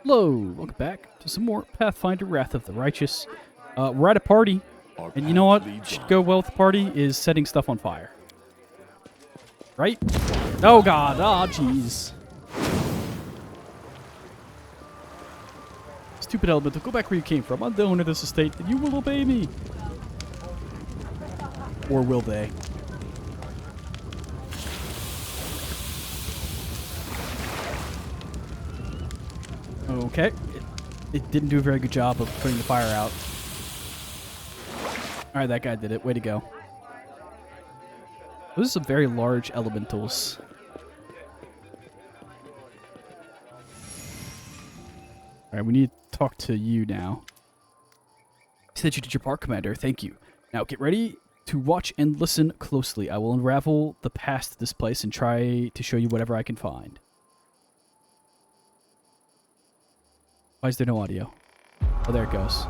Hello, welcome back to some more Pathfinder Wrath of the Righteous. We're at a party, and you know what should go well with the party is setting stuff on fire. Right? Oh god, jeez. Stupid elemental, go back where you came from. I'm the owner of this estate, and you will obey me. Or will they? Okay. It didn't do a very good job of putting the fire out. Alright, that guy did it. Way to go. Those are some very large elementals. Alright, we need to talk to you now. You said you did your part, Commander. Thank you. Now get ready to watch and listen closely. I will unravel the past of this place and try to show you whatever I can find. Why is there no audio? Oh, there it goes.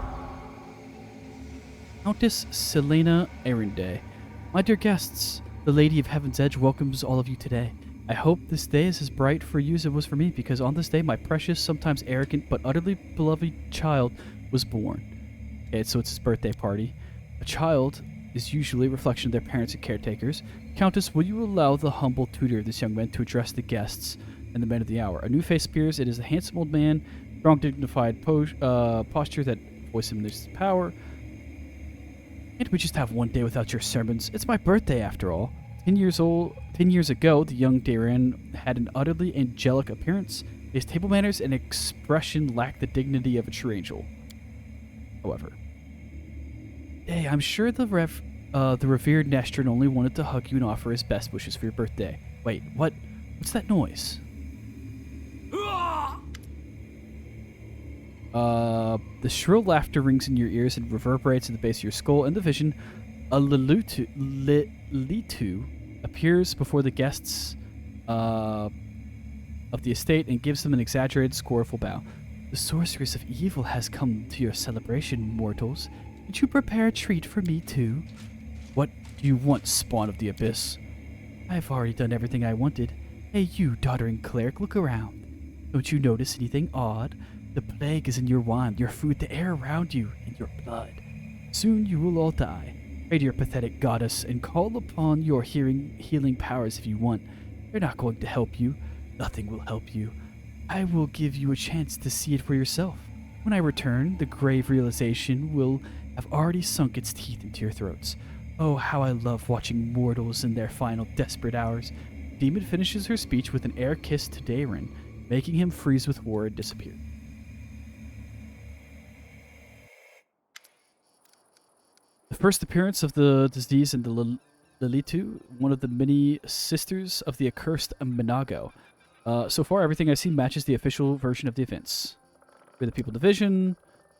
Countess Selena Arende. My dear guests, the Lady of Heaven's Edge welcomes all of you today. I hope this day is as bright for you as it was for me, because on this day my precious, sometimes arrogant, but utterly beloved child was born. Okay, so it's his birthday party. A child is usually a reflection of their parents and caretakers. Countess, will you allow the humble tutor of this young man to address the guests and the men of the hour? A new face appears. It is a handsome old man, strong, dignified posture that voices him his power. Can't we just have one day without your sermons? It's my birthday, after all. 10 years ago, the young Darren had an utterly angelic appearance. His table manners and expression lacked the dignity of a true angel. However, hey, I'm sure the revered Nestrin only wanted to hug you and offer his best wishes for your birthday. Wait, what? What's that noise? The shrill laughter rings in your ears and reverberates at the base of your skull. In the vision, a Litu appears before the guests of the estate and gives them an exaggerated, scornful bow. The sorceress of evil has come to your celebration, mortals. Did you prepare a treat for me too? What do you want, spawn of the abyss? I've already done everything I wanted. Hey, you doddering cleric, look around. Don't you notice anything odd? The plague is in your wine, your food, the air around you, and your blood. Soon you will all die. Pray to your pathetic goddess and call upon your healing powers if you want. They're not going to help you. Nothing will help you. I will give you a chance to see it for yourself. When I return, the grave realization will have already sunk its teeth into your throats. Oh, how I love watching mortals in their final desperate hours. Demon finishes her speech with an air kiss to Darren, making him freeze with horror and disappear. The first appearance of the disease in the Lilitu, one of the many sisters of the accursed Minago. So far, everything I've seen matches the official version of the events. We're the people division.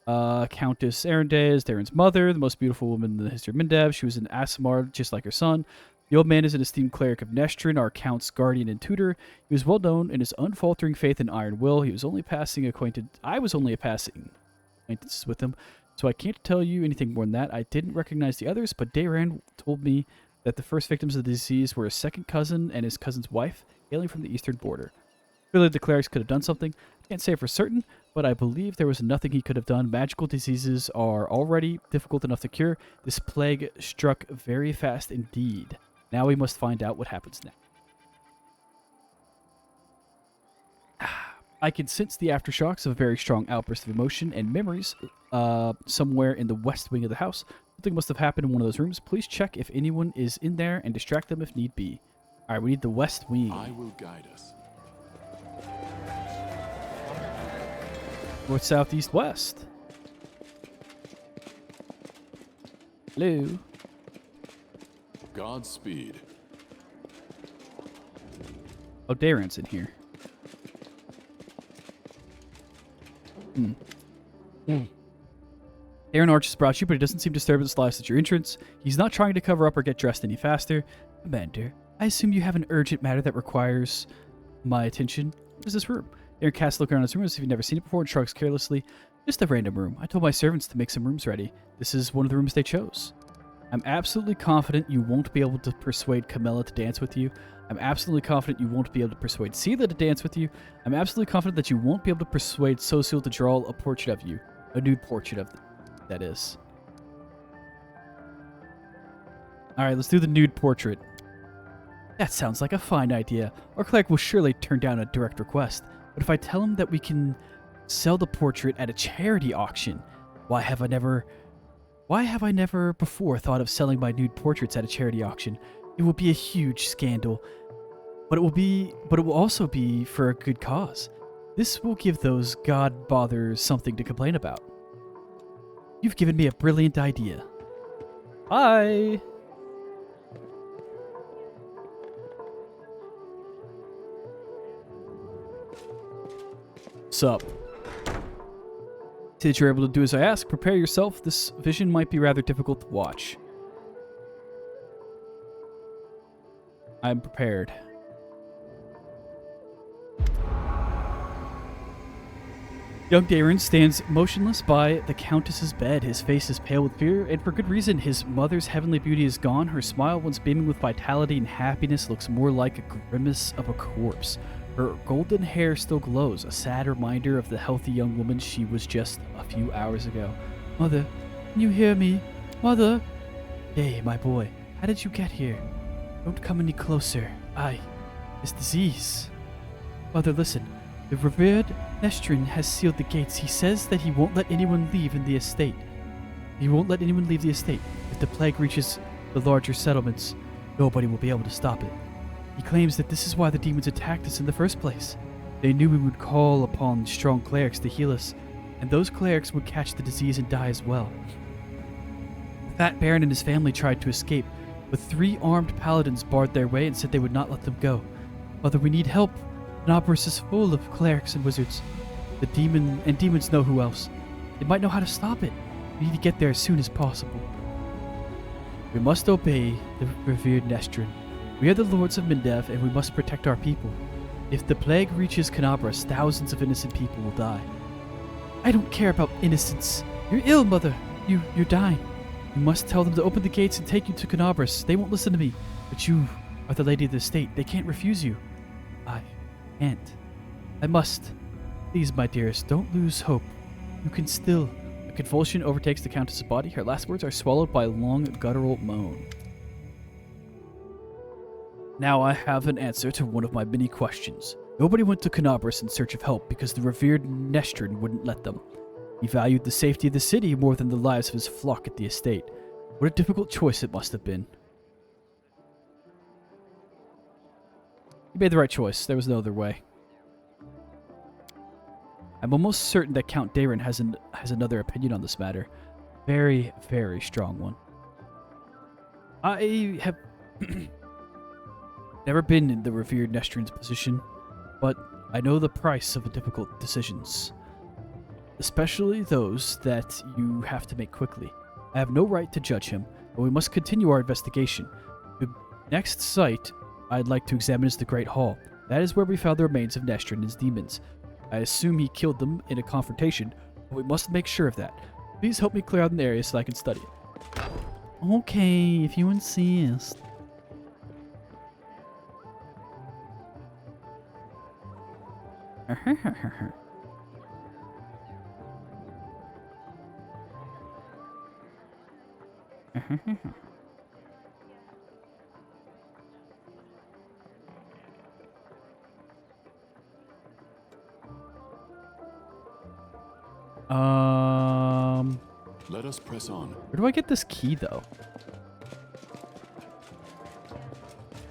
Countess Arende is Darren's mother, the most beautiful woman in the history of Mindev. She was an Asimar, just like her son. The old man is an esteemed cleric of Nestrin, our count's guardian and tutor. He was well known in his unfaltering faith and iron will. I was only a passing acquaintance with him, so I can't tell you anything more than that. I didn't recognize the others, but Darren told me that the first victims of the disease were his second cousin and his cousin's wife, hailing from the eastern border. Clearly, the clerics could have done something. Can't say for certain, but I believe there was nothing he could have done. Magical diseases are already difficult enough to cure. This plague struck very fast indeed. Now we must find out what happens next. I can sense the aftershocks of a very strong outburst of emotion and memories somewhere in the west wing of the house. Something must have happened in one of those rooms. Please check if anyone is in there and distract them if need be. All right, we need the west wing. I will guide us. North, south, east, west. Hello. Godspeed. Oh, Darren's in here. Darren Arch has brought you, but he doesn't seem disturbed in the slightest at your entrance. He's not trying to cover up or get dressed any faster. Commander, I assume you have an urgent matter that requires my attention. What is this room? Darren casts a look around his room as if he'd never seen it before and shrugs carelessly. Just a random room. I told my servants to make some rooms ready. This is one of the rooms they chose. I'm absolutely confident you won't be able to persuade Camilla to dance with you. I'm absolutely confident you won't be able to persuade Sela to dance with you. I'm absolutely confident that you won't be able to persuade Social to draw a portrait of you. A nude portrait of that is. Alright, let's do the nude portrait. That sounds like a fine idea. Our cleric will surely turn down a direct request. But if I tell him that we can sell the portrait at a charity auction, why have I never before thought of selling my nude portraits at a charity auction? It will be a huge scandal, but it will also be for a good cause. This will give those god bothers something to complain about. You've given me a brilliant idea. Bye. Sup? See that you're able to do as I ask. Prepare yourself. This vision might be rather difficult to watch. I'm prepared. Young Darren stands motionless by the Countess's bed. His face is pale with fear, and for good reason. His mother's heavenly beauty is gone. Her smile, once beaming with vitality and happiness, looks more like a grimace of a corpse. Her golden hair still glows, a sad reminder of the healthy young woman she was just a few hours ago. Mother, can you hear me? Mother? Hey, my boy, how did you get here? Don't come any closer. This disease. Mother, listen. The revered Nestrin has sealed the gates. He says that he won't let anyone leave in the estate. He won't let anyone leave the estate. If the plague reaches the larger settlements, nobody will be able to stop it. He claims that this is why the demons attacked us in the first place. They knew we would call upon strong clerics to heal us, and those clerics would catch the disease and die as well. The Fat Baron and his family tried to escape, but 3 armed paladins barred their way and said they would not let them go. Mother, we need help. Nobris is full of clerics and wizards. Demons know who else. They might know how to stop it. We need to get there as soon as possible. We must obey the revered Nestrin. We are the lords of Mindev, and we must protect our people. If the plague reaches Canabras, thousands of innocent people will die. I don't care about innocence. You're ill, Mother. You're dying. You must tell them to open the gates and take you to Canabras. They won't listen to me. But you are the lady of the state. They can't refuse you. I can't. I must. Please, my dearest, don't lose hope. You can still... A convulsion overtakes the Countess's body. Her last words are swallowed by a long, guttural moan. Now I have an answer to one of my many questions. Nobody went to Canabras in search of help because the revered Nestrin wouldn't let them. He valued the safety of the city more than the lives of his flock at the estate. What a difficult choice it must have been. He made the right choice. There was no other way. I'm almost certain that Count Darren has another opinion on this matter. Very, very strong one. I have... never been in the revered Nestrin's position, but I know the price of difficult decisions, especially those that you have to make quickly. I have no right to judge him, but we must continue our investigation. The next site I'd like to examine is the Great Hall. That is where we found the remains of Nestrin and his demons. I assume he killed them in a confrontation, but we must make sure of that. Please help me clear out an area so I can study it. Okay, if you insist. Let us press on. Where do I get this key though?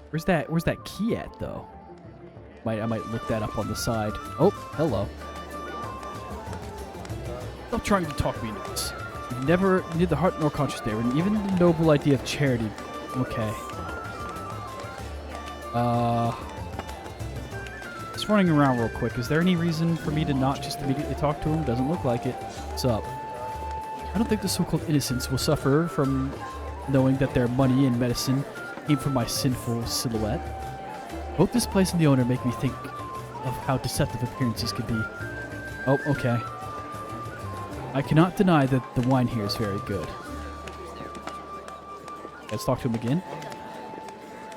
Where's that key at though? I might look that up on the side. Oh, hello. Stop trying to talk me into this. You've never neither the heart nor conscience there, and even the noble idea of charity. Okay. Just running around real quick. Is there any reason for me to not just immediately talk to him? Doesn't look like it. What's up? I don't think the so-called innocents will suffer from knowing that their money and medicine came from my sinful silhouette. Both this place and the owner make me think of how deceptive appearances can be. Oh, okay. I cannot deny that the wine here is very good. Let's talk to him again.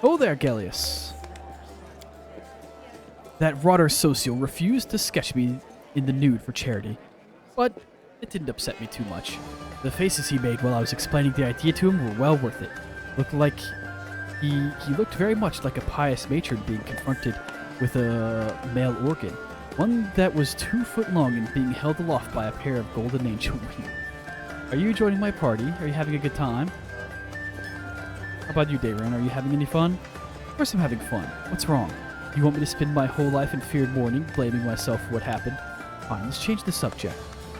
Oh there, Gellius. That rotter socio refused to sketch me in the nude for charity, but it didn't upset me too much. The faces he made while I was explaining the idea to him were well worth it. Looked like he looked very much like a pious matron being confronted with a male organ, one that was 2 foot long and being held aloft by a pair of golden angel wings. Are you joining my party? Are you having a good time? How about you, Dayron? Are you having any fun? Of course I'm having fun. What's wrong? You want me to spend my whole life in feared mourning, blaming myself for what happened? Fine, let's change the subject.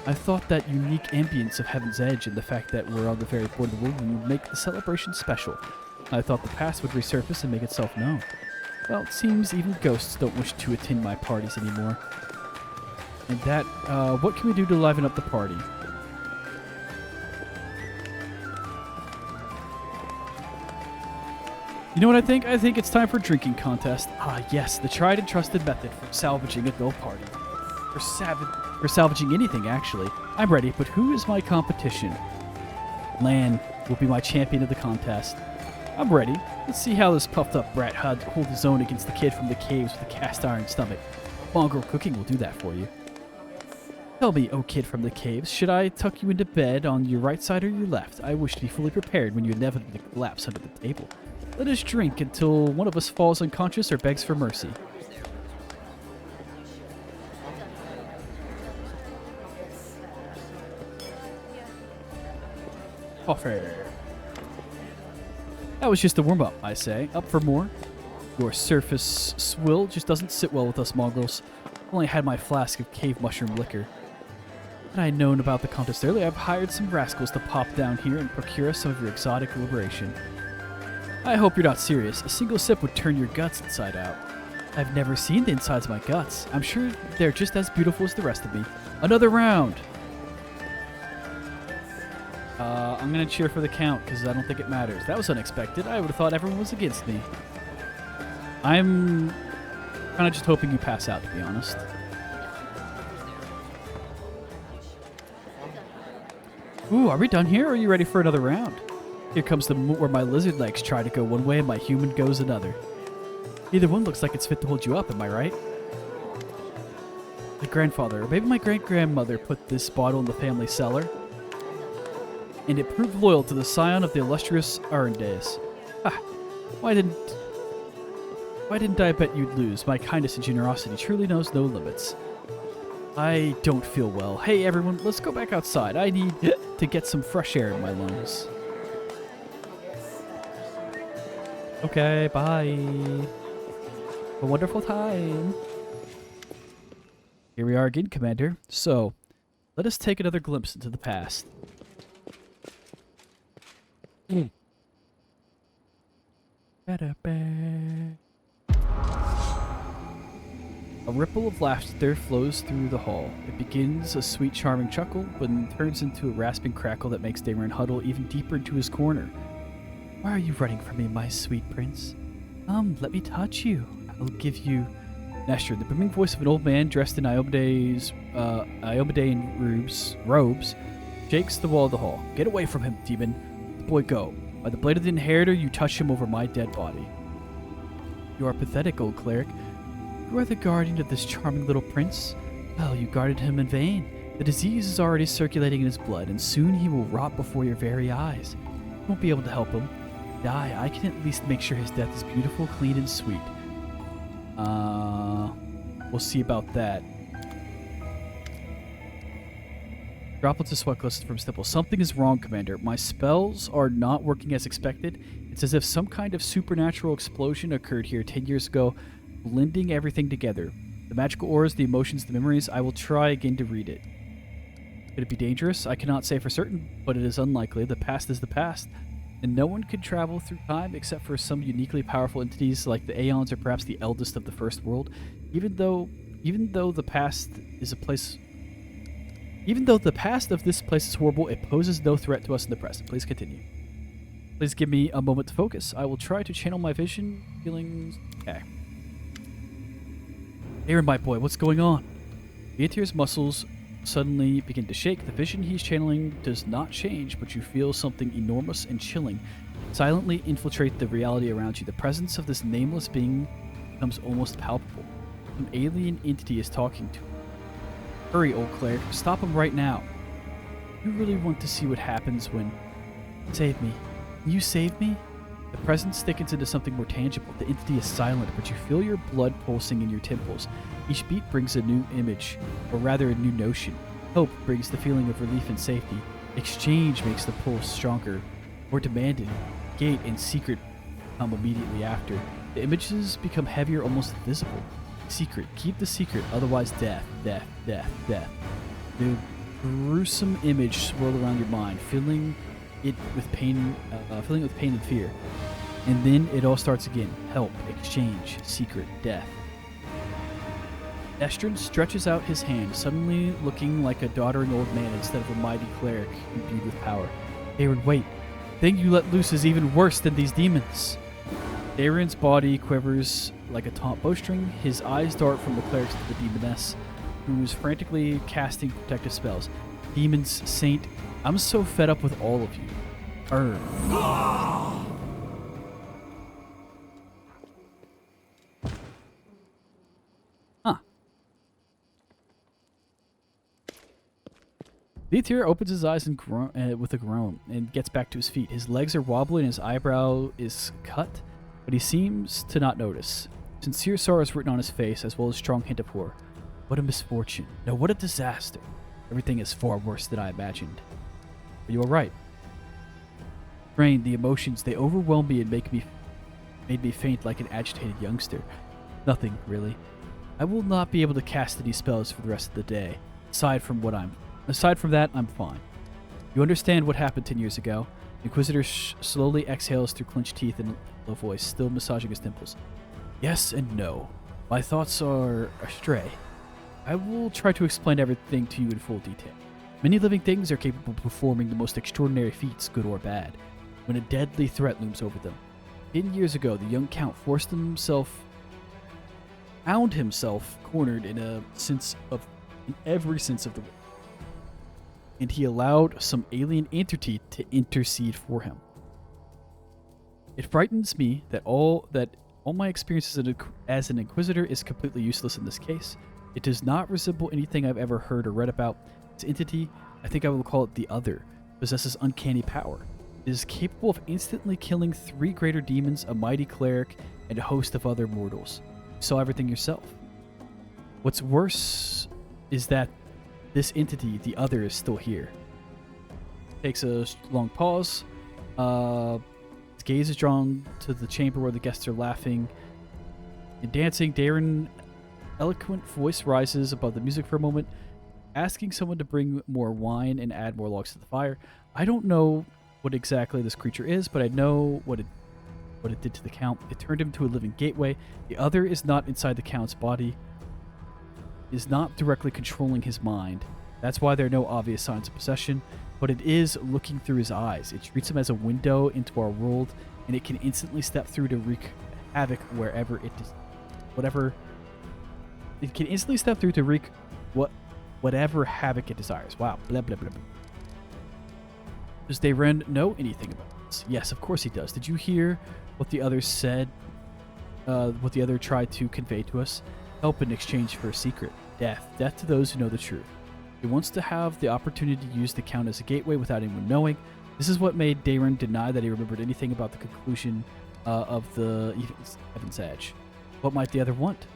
I thought that unique ambience of Heaven's Edge and the fact that we're on the very border of the world would make the celebration special. I thought the past would resurface and make itself known. Well, it seems even ghosts don't wish to attend my parties anymore. And that, what can we do to liven up the party? You know what I think? I think it's time for a drinking contest. Ah, yes, the tried and trusted method for salvaging a go party. For salvaging anything, actually. I'm ready, but who is my competition? Lan will be my champion of the contest. I'm ready. Let's see how this puffed up brat hold his own against the kid from the caves with a cast iron stomach. Mongrel cooking will do that for you. Tell me, oh kid from the caves, should I tuck you into bed on your right side or your left? I wish to be fully prepared when you inevitably collapse under the table. Let us drink until one of us falls unconscious or begs for mercy. Coffee. That was just a warm-up, I say. Up for more? Your surface swill just doesn't sit well with us mongrels. I've only had my flask of cave mushroom liquor. Had I known about the contest earlier, I've hired some rascals to pop down here and procure us some of your exotic liberation. I hope you're not serious. A single sip would turn your guts inside out. I've never seen the insides of my guts. I'm sure they're just as beautiful as the rest of me. Another round! I'm gonna cheer for the count, because I don't think it matters. That was unexpected. I would have thought everyone was against me. I'm kind of just hoping you pass out, to be honest. Ooh, are we done here, or are you ready for another round? Here comes where my lizard legs try to go one way and my human goes another. Either one looks like it's fit to hold you up, am I right? My grandfather, or maybe my great-grandmother, put this bottle in the family cellar, and it proved loyal to the scion of the illustrious Arendays. Ah, why didn't I bet you'd lose? My kindness and generosity truly knows no limits. I don't feel well. Hey everyone, let's go back outside. I need to get some fresh air in my lungs. Okay, bye. A wonderful time. Here we are again, Commander. So, let us take another glimpse into the past. A ripple of laughter flows through the hall. It begins a sweet, charming chuckle, but then turns into a rasping crackle that makes Dayron huddle even deeper into his corner. Why are you running from me, my sweet prince? Let me touch you. I'll give you... Nestor, the booming voice of an old man dressed in Iomedain robes, shakes the wall of the hall. Get away from him, demon. Let the boy go. By the blade of the inheritor, you touch him over my dead body. You are pathetic, old cleric. You are the guardian of this charming little prince. Well, you guarded him in vain. The disease is already circulating in his blood, and soon he will rot before your very eyes. You won't be able to help him. Die, I can at least make sure his death is beautiful, clean, and sweet. We'll see about that. Droplets of sweat glisten from his temple. Something is wrong, Commander. My spells are not working as expected. It's as if some kind of supernatural explosion occurred here 10 years ago, blending everything together. The magical auras, the emotions, the memories. I will try again to read it. Could it be dangerous? I cannot say for certain, but it is unlikely. The past is the past, and no one could travel through time except for some uniquely powerful entities like the Aeons or perhaps the eldest of the First World. Even though the past is a place... Even though the past of this place is horrible, it poses no threat to us in the present. Please continue. Please give me a moment to focus. I will try to channel my vision, feelings... Okay. Aaron, my boy, what's going on? Viatir's muscles suddenly begin to shake. The vision he's channeling does not change, but you feel something enormous and chilling silently infiltrate the reality around you. The presence of this nameless being becomes almost palpable. Some alien entity is talking to you. Hurry, old cleric. Stop him right now. You really want to see what happens when... Save me. Can you save me? The presence thickens into something more tangible. The entity is silent, but you feel your blood pulsing in your temples. Each beat brings a new image, or rather a new notion. Hope brings the feeling of relief and safety. Exchange makes the pulse stronger, more demanding. Gate and secret come immediately after. The images become heavier, almost invisible. Secret. Keep the secret, otherwise death, death, death, death. The gruesome image swirled around your mind, filling with pain and fear. And then it all starts again. Help, exchange, secret, death. Estrin stretches out his hand, suddenly looking like a doddering old man instead of a mighty cleric imbued with power. Darren, wait. The thing you let loose is even worse than these demons. Darren's body quivers like a taut bowstring. His eyes dart from the clerics to the demoness, who's frantically casting protective spells. Demons, saint, I'm so fed up with all of you. Huh. Leithir opens his eyes and with a groan and gets back to his feet. His legs are wobbly and his eyebrow is cut, but he seems to not notice. Sincere sorrow is written on his face, as well as a strong hint of horror. What a misfortune. No, what a disaster. Everything is far worse than I imagined. But you are right. Brain, the emotions, they overwhelm me and made me faint like an agitated youngster. Nothing, really. I will not be able to cast any spells for the rest of the day. Aside from that, I'm fine. You understand what happened 10 years ago? The Inquisitor slowly exhales through clenched teeth in a low voice, still massaging his temples. Yes and no. My thoughts are astray. I will try to explain everything to you in full detail. Many living things are capable of performing the most extraordinary feats, good or bad, when a deadly threat looms over them. 10 years ago, the young Count found himself cornered in every sense of the word. And he allowed some alien entity to intercede for him. It frightens me that all my experiences as an Inquisitor is completely useless in this case. It does not resemble anything I've ever heard or read about. This entity, I think I will call it the Other, possesses uncanny power. It is capable of instantly killing 3 greater demons, a mighty cleric, and a host of other mortals. You saw everything yourself. What's worse is that this entity, the Other, is still here. Takes a long pause. His gaze is drawn to the chamber where the guests are laughing and dancing. Darren's eloquent voice rises above the music for a moment, asking someone to bring more wine and add more logs to the fire. I don't know what exactly this creature is, but I know what it did to the Count. It turned him to a living gateway. The Other is not inside the Count's body, is not directly controlling his mind. That's why there are no obvious signs of possession, but it is looking through his eyes. It treats him as a window into our world, and it can instantly step through to wreak havoc wherever it does. It can instantly step through to wreak whatever havoc it desires. Wow. Blah, blah, blah, blah. Does Darren know anything about this? Yes, of course he does. Did you hear what the Other said? What the Other tried to convey to us? Help in exchange for a secret. Death. Death to those who know the truth. He wants to have the opportunity to use the Count as a gateway without anyone knowing. This is what made Darren deny that he remembered anything about the conclusion of the Heaven's Edge. What might the Other want?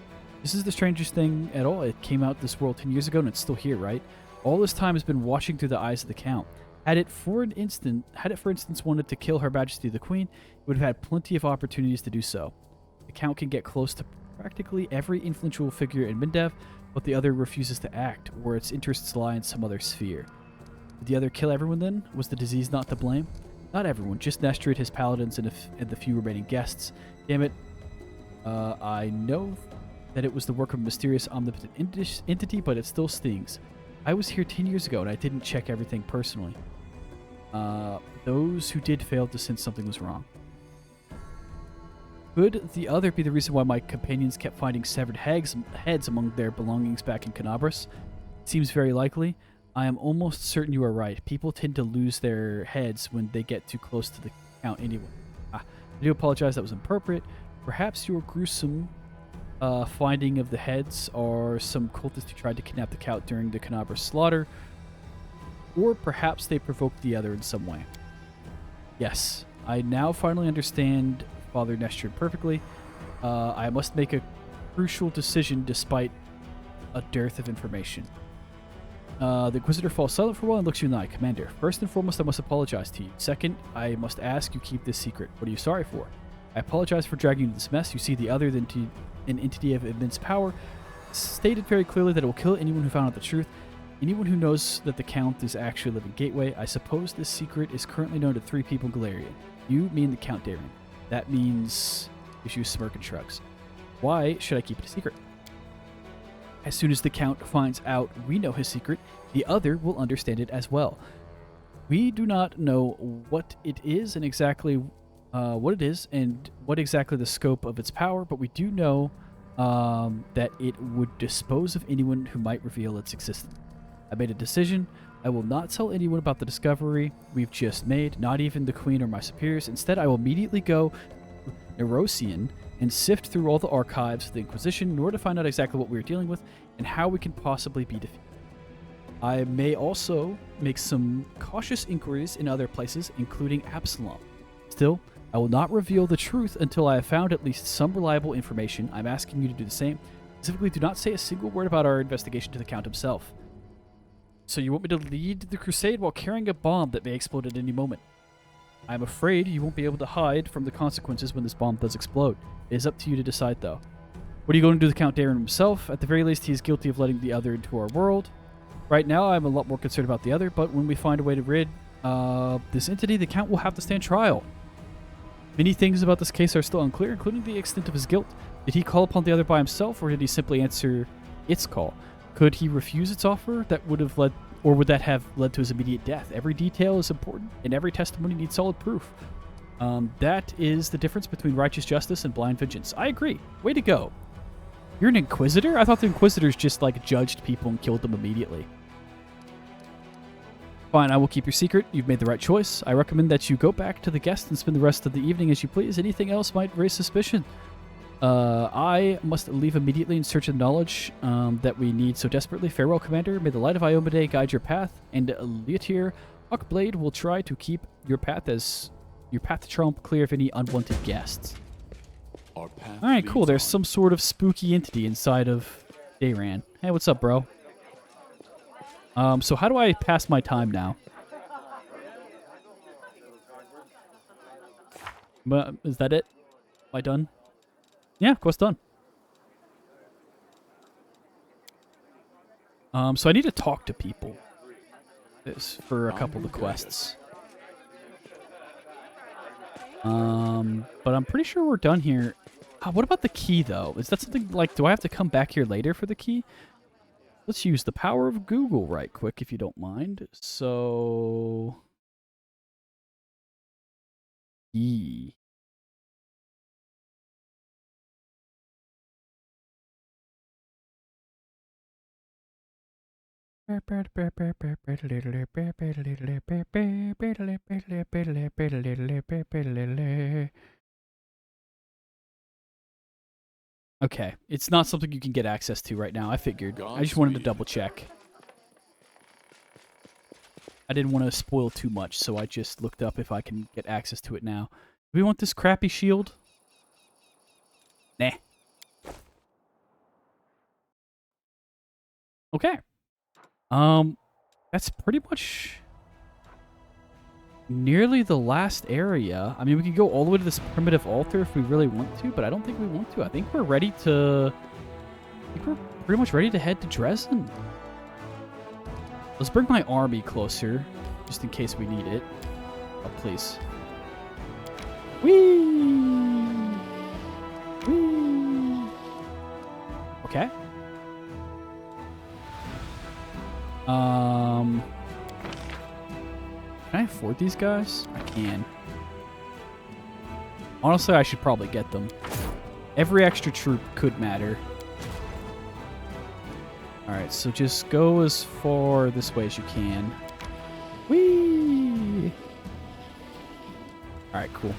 This is the strangest thing at all. It came out this world 10 years ago and it's still here, right? All this time has been watching through the eyes of the Count. Had it, for instance, wanted to kill Her Majesty the Queen, it would have had plenty of opportunities to do so. The Count can get close to practically every influential figure in Mindev, but the Other refuses to act, or its interests lie in some other sphere. Did the Other kill everyone then? Was the disease not to blame? Not everyone, just Nestrid, his paladins, and the few remaining guests. Damn it. I know that it was the work of a mysterious omnipotent entity, but it still stings. I was here 10 years ago and I didn't check everything personally. Those who did failed to sense something was wrong. Could the Other be the reason why my companions kept finding severed heads among their belongings back in Canabras? It seems very likely. I am almost certain you are right. People tend to lose their heads when they get too close to the Count anyway. I do apologize, that was inappropriate. Perhaps your gruesome finding of the heads are some cultists who tried to kidnap the Count during the Canabra slaughter, or perhaps they provoked the other in some way. Yes, I now finally understand Father Nestrid perfectly. I must make a crucial decision despite a dearth of information. The Inquisitor falls silent for a while and looks you in the eye. Commander, first and foremost, I must apologize to you. Second, I must ask you keep this secret. What are you sorry for? I apologize for dragging you into this mess. You see the other than an entity of immense power. Stated very clearly that it will kill anyone who found out the truth. Anyone who knows that the Count is actually a living gateway. I suppose this secret is currently known to 3 people in Galarian. You, me, and the Count Darren. That means... Issue smirk and shrugs. Why should I keep it a secret? As soon as the Count finds out we know his secret, the other will understand it as well. We do not know what it is and exactly what it is and what exactly the scope of its power, but we do know that it would dispose of anyone who might reveal its existence. I made a decision. I will not tell anyone about the discovery we've just made, not even the Queen or my superiors. Instead, I will immediately go to Nerosian and sift through all the archives of the Inquisition in order to find out exactly what we're dealing with and how we can possibly be defeated. I may also make some cautious inquiries in other places, including Absalom. Still, I will not reveal the truth until I have found at least some reliable information. I'm asking you to do the same. Specifically, do not say a single word about our investigation to the Count himself. So you want me to lead the crusade while carrying a bomb that may explode at any moment? I'm afraid you won't be able to hide from the consequences when this bomb does explode. It is up to you to decide, though. What are you going to do to the Count Darren himself? At the very least, he is guilty of letting the other into our world. Right now, I'm a lot more concerned about the other, but when we find a way to rid this entity, the Count will have to stand trial. Many things about this case are still unclear, including the extent of his guilt. Did he call upon the other by himself, or did he simply answer its call? Could he refuse its offer? That would have led, or would that have led to his immediate death? Every detail is important, and every testimony needs solid proof. That is the difference between righteous justice and blind vengeance. I agree. Way to go. You're an Inquisitor? I thought the Inquisitors just, like, judged people and killed them immediately. Fine, I will keep your secret. You've made the right choice. I recommend that you go back to the guest and spend the rest of the evening as you please. Anything else might raise suspicion. I must leave immediately in search of knowledge that we need so desperately. Farewell, Commander. May the light of Iomade guide your path, and Leotir Hawkblade will try to keep your path to Trump clear of any unwanted guests. Alright, cool. There's some sort of spooky entity inside of Dayran. Hey, what's up, bro? So how do I pass my time now? But is that it? Am I done? Yeah, of course done. So I need to talk to people. This for a couple of the quests. But I'm pretty sure we're done here. What about the key, though? Is that something like, do I have to come back here later for the key? Let's use the power of Google right quick, if you don't mind. So... E. Okay, it's not something you can get access to right now. I figured. I just wanted to double check. I didn't want to spoil too much, so I just looked up if I can get access to it now. Do we want this crappy shield? Nah. Okay. That's pretty much nearly the last area. I mean, we could go all the way to this primitive altar if we really want to, but I don't think we want to. I think we're ready to... I think we're pretty much ready to head to Dresden. Let's bring my army closer, just in case we need it. Oh, please. Whee! Whee! Okay. Can I afford these guys? I can. Honestly, I should probably get them. Every extra troop could matter. Alright, so just go as far this way as you can. Whee! Alright, cool.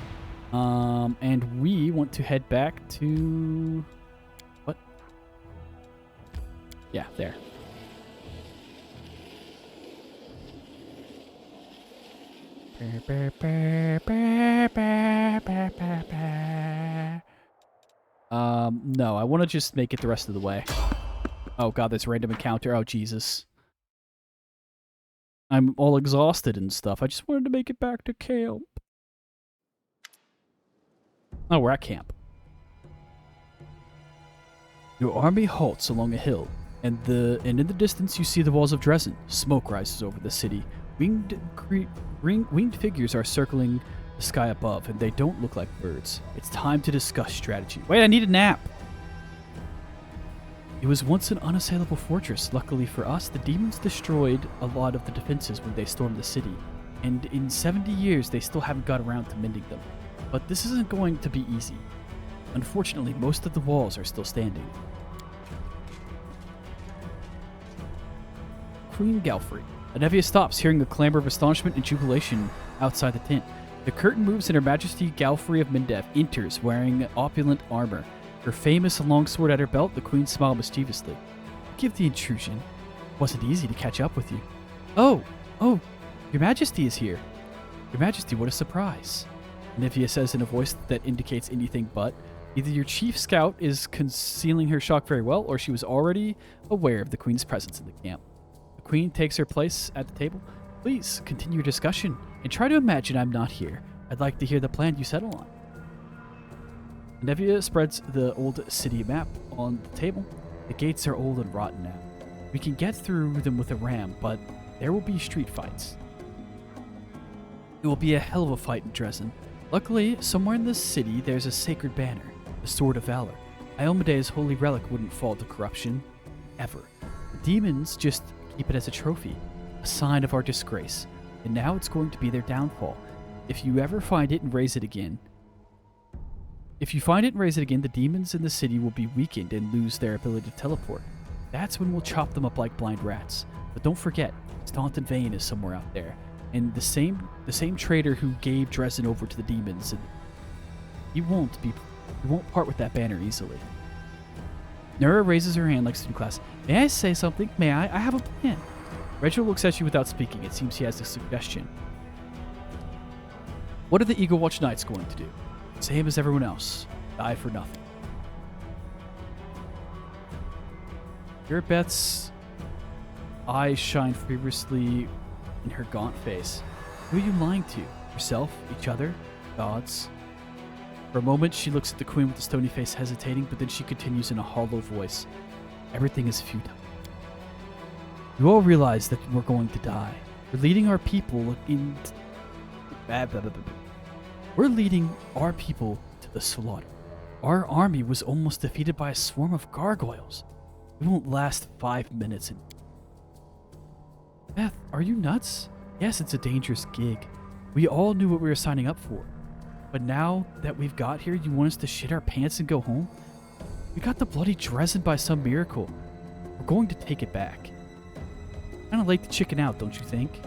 And we want to head back to... What? Yeah, there. No, I want to just make it the rest of the way. Oh god, this random encounter. Oh, Jesus. I'm all exhausted and stuff. I just wanted to make it back to camp. Oh, we're at camp. Your army halts along a hill, and in the distance you see the walls of Dresden. Smoke rises over the city. Winged figures are circling the sky above, and they don't look like birds. It's time to discuss strategy. Wait, I need a nap! It was once an unassailable fortress. Luckily for us, the demons destroyed a lot of the defenses when they stormed the city, and in 70 years they still haven't got around to mending them. But this isn't going to be easy. Unfortunately, most of the walls are still standing. Queen Galfrey. Anevia stops, hearing the clamor of astonishment and jubilation outside the tent. The curtain moves and Her Majesty Galfrey of Mendev enters, wearing opulent armor. Her famous longsword at her belt, the Queen smiled mischievously. Forgive the intrusion. It wasn't easy to catch up with you. Oh, Your Majesty is here. Your Majesty, what a surprise. Anevia says in a voice that indicates anything but. Either your chief scout is concealing her shock very well, or she was already aware of the Queen's presence in the camp. The Queen takes her place at the table. Please continue your discussion and try to imagine I'm not here. I'd like to hear the plan you settle on. Anevia spreads the old city map on the table. The gates are old and rotten now. We can get through them with a ram, but there will be street fights. It will be a hell of a fight in Dresden. Luckily, somewhere in this city, there's a sacred banner, the Sword of Valor. Iomede's holy relic wouldn't fall to corruption, ever. The demons just keep it as a trophy, a sign of our disgrace, and now it's going to be their downfall. If you find it and raise it again, the demons in the city will be weakened and lose their ability to teleport. That's when we'll chop them up like blind rats. But don't forget, Staunton Vane is somewhere out there, and the same traitor who gave Dresden over to the demons, and he won't part with that banner easily. Nura raises her hand like student class. May I say something? May I? I have a plan. Reginald looks at you without speaking. It seems he has a suggestion. What are the Eagle Watch Knights going to do? Same as everyone else. Die for nothing. Irabeth's eyes shine feverishly in her gaunt face. Who are you lying to? Yourself? Each other? Gods? For a moment, she looks at the Queen with a stony face, hesitating, but then she continues in a hollow voice. Everything is futile. You all realize that we're going to die. We're leading our people We're leading our people to the slaughter. Our army was almost defeated by a swarm of gargoyles. We won't last 5 minutes. Beth, are you nuts? Yes, it's a dangerous gig. We all knew what we were signing up for. But now that we've got here, you want us to shit our pants and go home? We got the bloody Dresden by some miracle. We're going to take it back. Kinda late to chicken out, don't you think?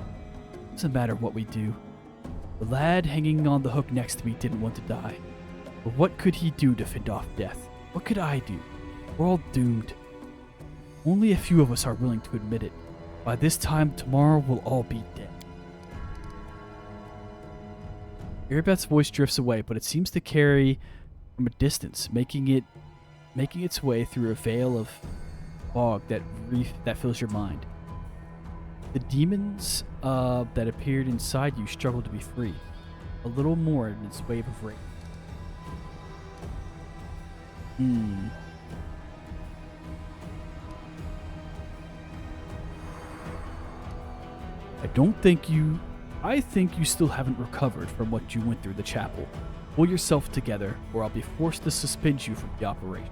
Doesn't matter what we do. The lad hanging on the hook next to me didn't want to die. But what could he do to fend off death? What could I do? We're all doomed. Only a few of us are willing to admit it. By this time tomorrow, we'll all be dead. Irabeth's voice drifts away, but it seems to carry from a distance, making its way through a veil of fog that fills your mind. The demons that appeared inside you struggle to be free. A little more in its wave of rage. I think you still haven't recovered from what you went through the chapel. Pull yourself together, or I'll be forced to suspend you from the operation.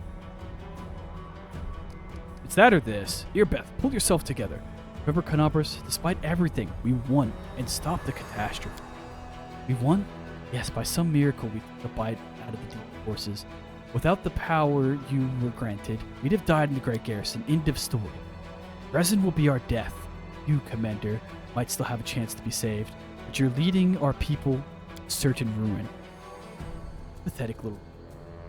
It's that or this. Irabeth, pull yourself together. Remember, Canabras, despite everything, we won and stopped the catastrophe. We won? Yes, by some miracle we took the bite out of the demon forces. Without the power you were granted, we'd have died in the Great Garrison. End of story. Dresden will be our death. You, Commander, might still have a chance to be saved, but you're leading our people to certain ruin. Pathetic little.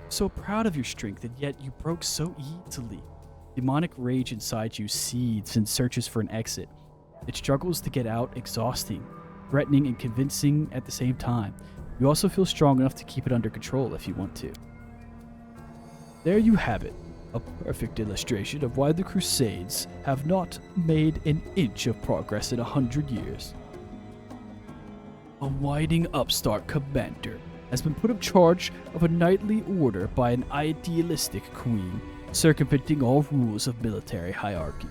So proud of your strength, and yet you broke so easily. Demonic rage inside you seethes and searches for an exit. It struggles to get out, exhausting, threatening, and convincing at the same time. You also feel strong enough to keep it under control if you want to. There you have it, a perfect illustration of why the Crusades have not made an inch of progress in 100 years. A whining upstart commander has been put in charge of a knightly order by an idealistic queen, circumventing all rules of military hierarchy.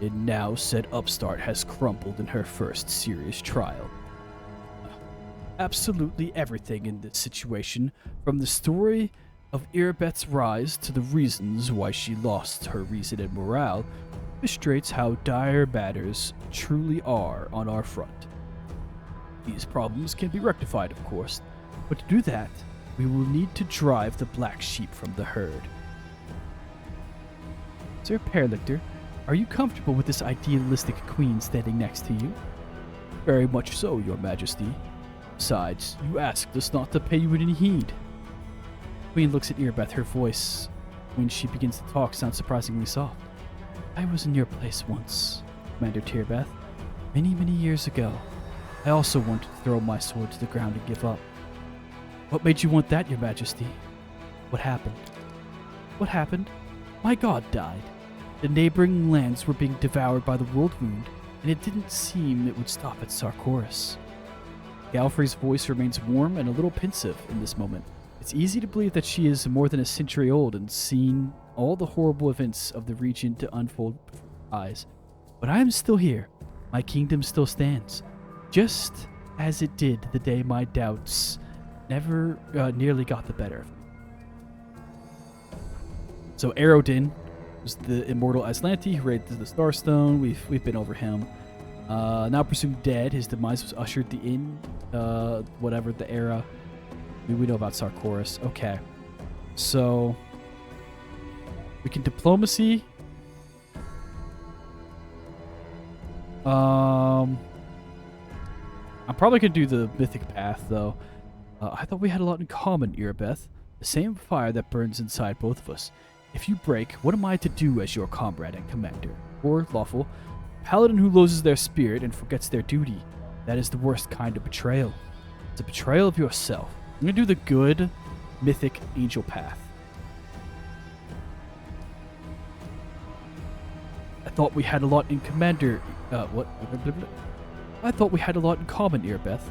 And now said upstart has crumbled in her first serious trial. Absolutely everything in this situation, from the story of Irbeth's rise to the reasons why she lost her reason and morale, illustrates how dire matters truly are on our front. These problems can be rectified, of course, but to do that, we will need to drive the black sheep from the herd. Sir Perlictor, are you comfortable with this idealistic queen standing next to you? Very much so, your majesty. Besides, you asked us not to pay you any heed. Queen looks at Irbeth. Her voice, when she begins to talk, sounds surprisingly soft. I was in your place once, Commander Tirbeth. Many, many years ago. I also wanted to throw my sword to the ground and give up. What made you want that, your majesty? What happened? What happened? My god died. The neighboring lands were being devoured by the world wound, and it didn't seem it would stop at Sarkoris. Galfrey's voice remains warm and a little pensive in this moment. It's easy to believe that she is more than a century old and seen all the horrible events of the region to unfold before her eyes. But I am still here. My kingdom still stands. Just as it did the day my doubts never nearly got the better of me. So Aerodin was the immortal Aslanti who raided the Starstone. We've been over him. Now presumed dead. His demise was ushered in whatever the era. We know about Sarkoris. Okay. So we can diplomacy. I'm probably going to do the mythic path, though. I thought we had a lot in common, Irbeth. The same fire that burns inside both of us. If you break, what am I to do as your comrade and commander? Or, Lawful, paladin who loses their spirit and forgets their duty. That is the worst kind of betrayal. It's a betrayal of yourself. I'm going to do the good mythic angel path. I thought we had a lot in commander... what? I thought we had a lot in common, Irbeth.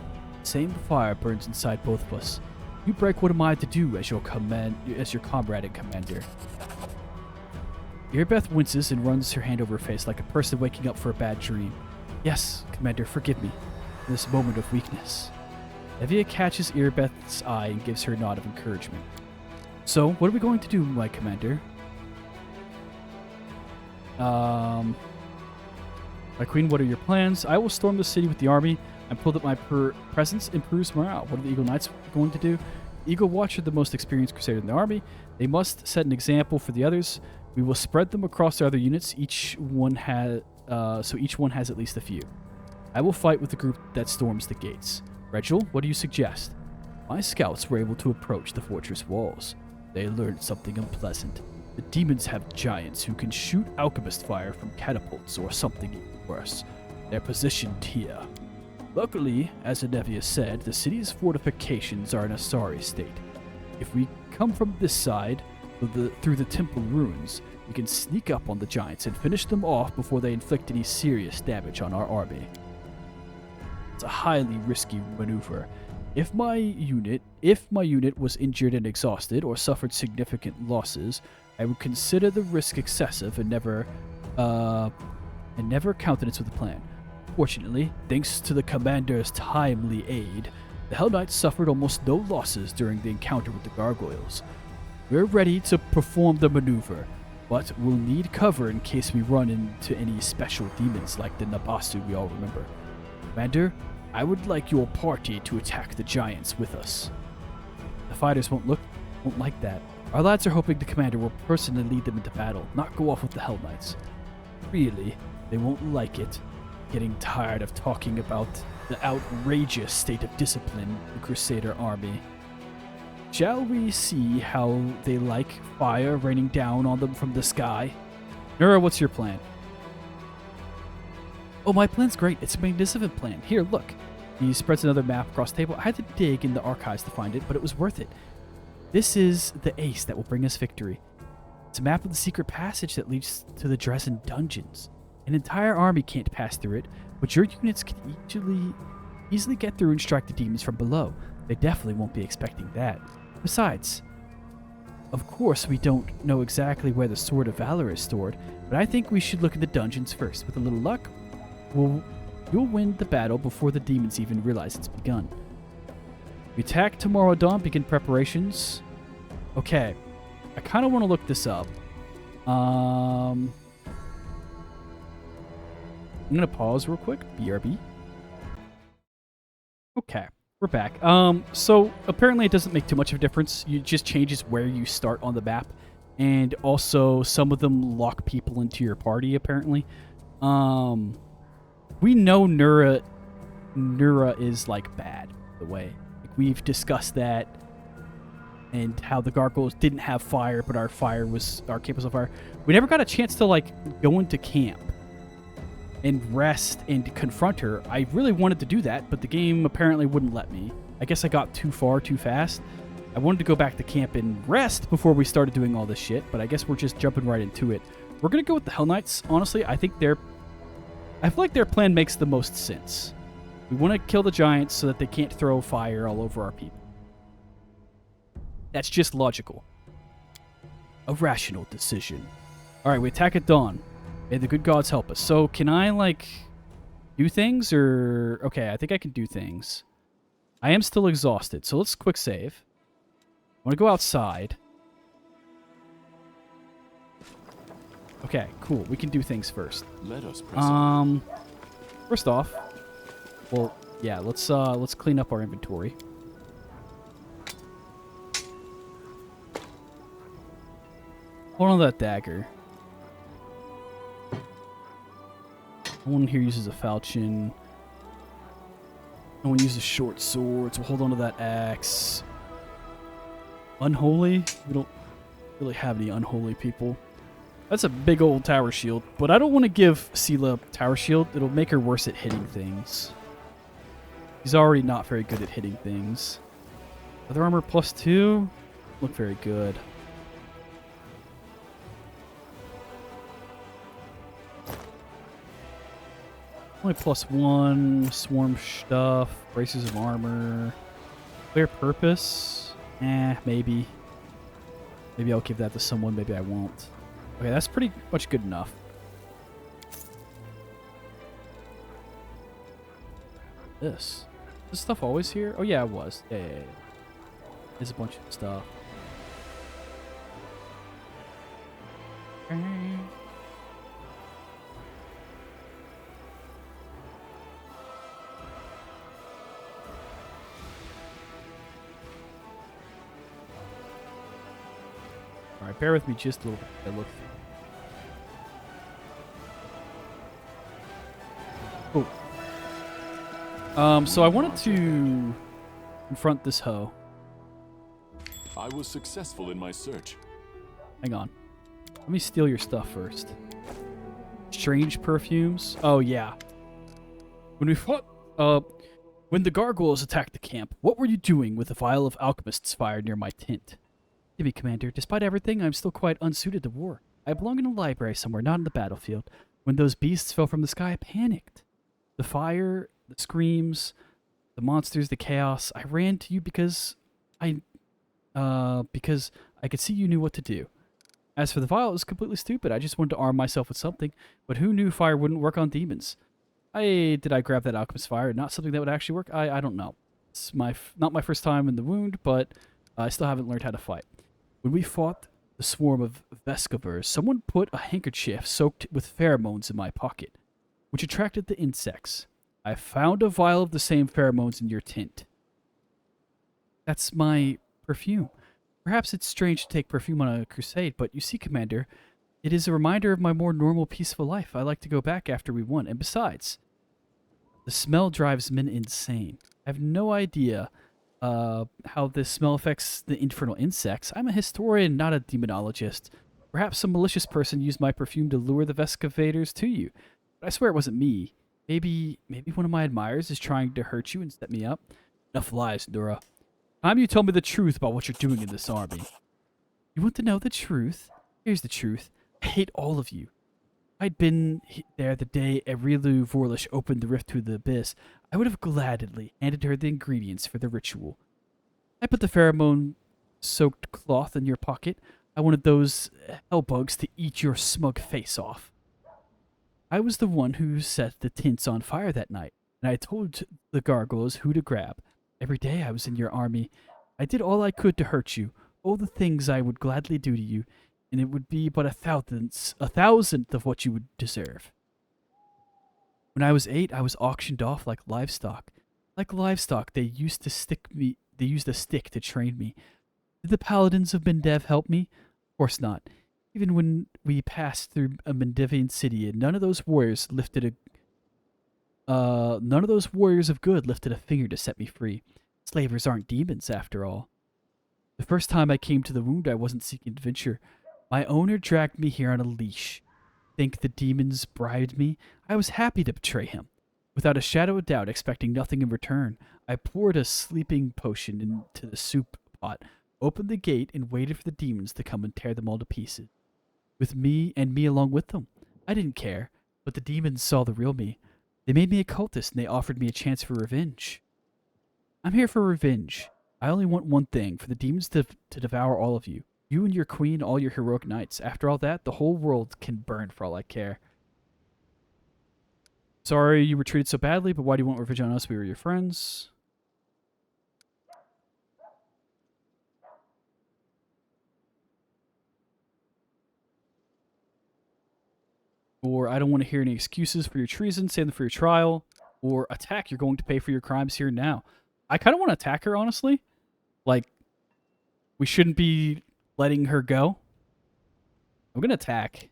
Same fire burns inside both of us. You break, what am I to do as your comrade and commander? Irbeth winces and runs her hand over her face like a person waking up for a bad dream. Yes, Commander, forgive me for this moment of weakness. Evia catches Irbeth's eye and gives her a nod of encouragement. So, what are we going to do, my commander? My queen, what are your plans? I will storm the city with the army. I'm told that my presence improves morale. What are the Eagle Knights going to do? Eagle Watch are the most experienced crusader in the army. They must set an example for the others. We will spread them across the other units. So each one has at least a few. I will fight with the group that storms the gates. Regil, what do you suggest? My scouts were able to approach the fortress walls. They learned something unpleasant. The demons have giants who can shoot alchemist fire from catapults or something even worse. They're positioned here. Luckily, as Anevia said, the city's fortifications are in a sorry state. If we come from this side, through the temple ruins, we can sneak up on the giants and finish them off before they inflict any serious damage on our army. It's a highly risky maneuver. If my unit was injured and exhausted or suffered significant losses, I would consider the risk excessive and never countenance with the plan. Fortunately, thanks to the commander's timely aid, the Hell Knights suffered almost no losses during the encounter with the gargoyles. We're ready to perform the maneuver, but we'll need cover in case we run into any special demons like the Nabasu we all remember. Commander, I would like your party to attack the giants with us. The fighters won't like that. Our lads are hoping the commander will personally lead them into battle, not go off with the Hell Knights. Really, they won't like it. Getting tired of talking about the outrageous state of discipline in the Crusader army. Shall we see how they like fire raining down on them from the sky? Nura, what's your plan? Oh, my plan's great. It's a magnificent plan. Here, look. He spreads another map across the table. I had to dig in the archives to find it, but it was worth it. This is the ace that will bring us victory. It's a map of the secret passage that leads to the Dresden dungeons. An entire army can't pass through it, but your units can easily get through and strike the demons from below. They definitely won't be expecting that. Besides, of course we don't know exactly where the Sword of Valor is stored, but I think we should look at the dungeons first. With a little luck, you'll win the battle before the demons even realize it's begun. We attack tomorrow dawn, begin preparations. Okay, I kind of want to look this up. I'm going to pause real quick. BRB. Okay, we're back. So apparently it doesn't make too much of a difference. It just changes where you start on the map. And also some of them lock people into your party, apparently. We know Nura is, like, bad, by the way. Like, we've discussed that. And how the gargoyles didn't have fire, but our camp was on fire. We never got a chance to, like, go into camp and rest and confront her. I really wanted to do that, but the game apparently wouldn't let me. I guess I got too far too fast. I wanted to go back to camp and rest before we started doing all this shit, but I guess we're just jumping right into it. We're going to go with the Hell Knights. Honestly, I feel like their plan makes the most sense. We want to kill the giants so that they can't throw fire all over our people. That's just logical. A rational decision. Alright, we attack at dawn. May the good gods help us. So, can I, like, do things? Or... Okay, I think I can do things. I am still exhausted, so let's quick save. I want to go outside. Okay, cool. We can do things first. Let us press on. First off, well, yeah, let's clean up our inventory. Hold on to that dagger. No one here uses a falchion. No one uses short swords. We'll hold on to that axe. Unholy? We don't really have any unholy people. That's a big old tower shield, but I don't want to give Sela tower shield. It'll make her worse at hitting things. She's already not very good at hitting things. Other armor +2? Look very good. Only +1, swarm stuff, braces of armor, clear purpose. Maybe. Maybe I'll give that to someone, maybe I won't. Okay, that's pretty much good enough. This stuff always here? Oh yeah, it was. Yeah. There's a bunch of stuff. Alright, bear with me just a little bit. I look. Cool. So I wanted to confront this hoe. I was successful in my search. Hang on. Let me steal your stuff first. Strange perfumes? Oh, yeah. When the gargoyles attacked the camp, what were you doing with a vial of alchemist's fire near my tent? Give me, Commander. Despite everything, I'm still quite unsuited to war. I belong in a library somewhere, not in the battlefield. When those beasts fell from the sky, I panicked. The fire, the screams, the monsters, the chaos. I ran to you because I could see you knew what to do. As for the vial, it was completely stupid. I just wanted to arm myself with something, but who knew fire wouldn't work on demons? Did I grab that alchemist fire? Not something that would actually work? I don't know. It's not my first time in the wound, but I still haven't learned how to fight. When we fought the swarm of Vescovers, someone put a handkerchief soaked with pheromones in my pocket, which attracted the insects. I found a vial of the same pheromones in your tent. That's my perfume. Perhaps it's strange to take perfume on a crusade, but you see, Commander, it is a reminder of my more normal, peaceful life. I like to go back after we won. And besides, the smell drives men insane. I have no idea how this smell affects the infernal insects. I'm a historian, not a demonologist. Perhaps some malicious person used my perfume to lure the Vescavators to you. But I swear it wasn't me. Maybe one of my admirers is trying to hurt you and set me up. Enough lies, Nura. Time you tell me the truth about what you're doing in this army. You want to know the truth? Here's the truth. I hate all of you. If I'd been there the day Erilu Vorlish opened the rift to the abyss, I would have gladly handed her the ingredients for the ritual. I put the pheromone-soaked cloth in your pocket. I wanted those hellbugs to eat your smug face off. I was the one who set the tints on fire that night, and I told the gargoyles who to grab. Every day I was in your army. I did all I could to hurt you, all the things I would gladly do to you, and it would be but a thousandth of what you would deserve. When I was 8, I was auctioned off like livestock. Like livestock, they used a stick to train me. Did the paladins of Mendev help me? Of course not. Even when we passed through a Mendevian city, and none of those warriors of good lifted a finger to set me free. Slavers aren't demons, after all. The first time I came to the wound, I wasn't seeking adventure. My owner dragged me here on a leash. Think the demons bribed me? I was happy to betray him. Without a shadow of doubt, expecting nothing in return, I poured a sleeping potion into the soup pot, opened the gate, and waited for the demons to come and tear them all to pieces. With me along with them. I didn't care, but the demons saw the real me. They made me a cultist, and they offered me a chance for revenge. I'm here for revenge. I only want one thing, for the demons to devour all of you. You and your queen, all your heroic knights. After all that, the whole world can burn for all I care. Sorry you were treated so badly, but why do you want revenge on us? We were your friends. Or I don't want to hear any excuses for your treason, save them for your trial. Or attack, you're going to pay for your crimes here and now. I kind of want to attack her, honestly. Like, we shouldn't be letting her go. I'm going to attack.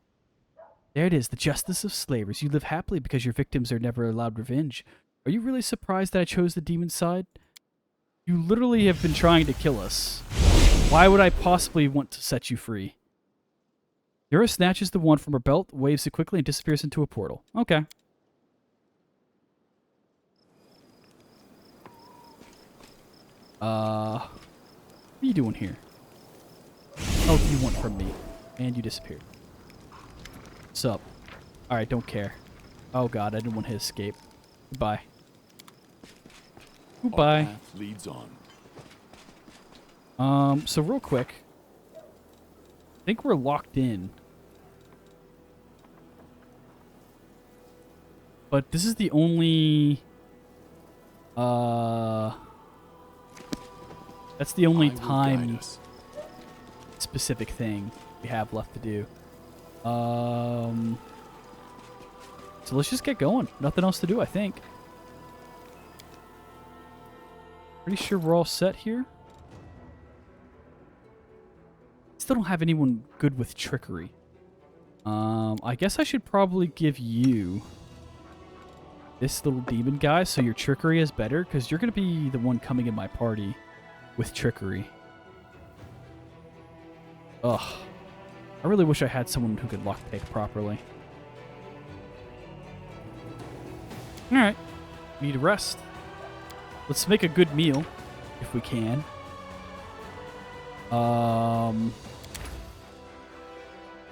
There it is, the justice of slavers. You live happily because your victims are never allowed revenge. Are you really surprised that I chose the demon side? You literally have been trying to kill us. Why would I possibly want to set you free? Yura snatches the wand from her belt, waves it quickly, and disappears into a portal. Okay. What are you doing here? Oh, you want from me. And you disappeared. What's up? Alright, don't care. Oh god, I didn't want to escape. Goodbye. Goodbye. Our path leads on. So real quick. I think we're locked in. But this is the only... That's the only time specific thing we have left to do. So let's just get going. Nothing else to do, I think. Pretty sure we're all set here. Still don't have anyone good with trickery. I guess I should probably give you this little demon guy so your trickery is better, because you're going to be the one coming in my party with trickery. Ugh. I really wish I had someone who could lockpick properly. Alright. We need to rest. Let's make a good meal, if we can.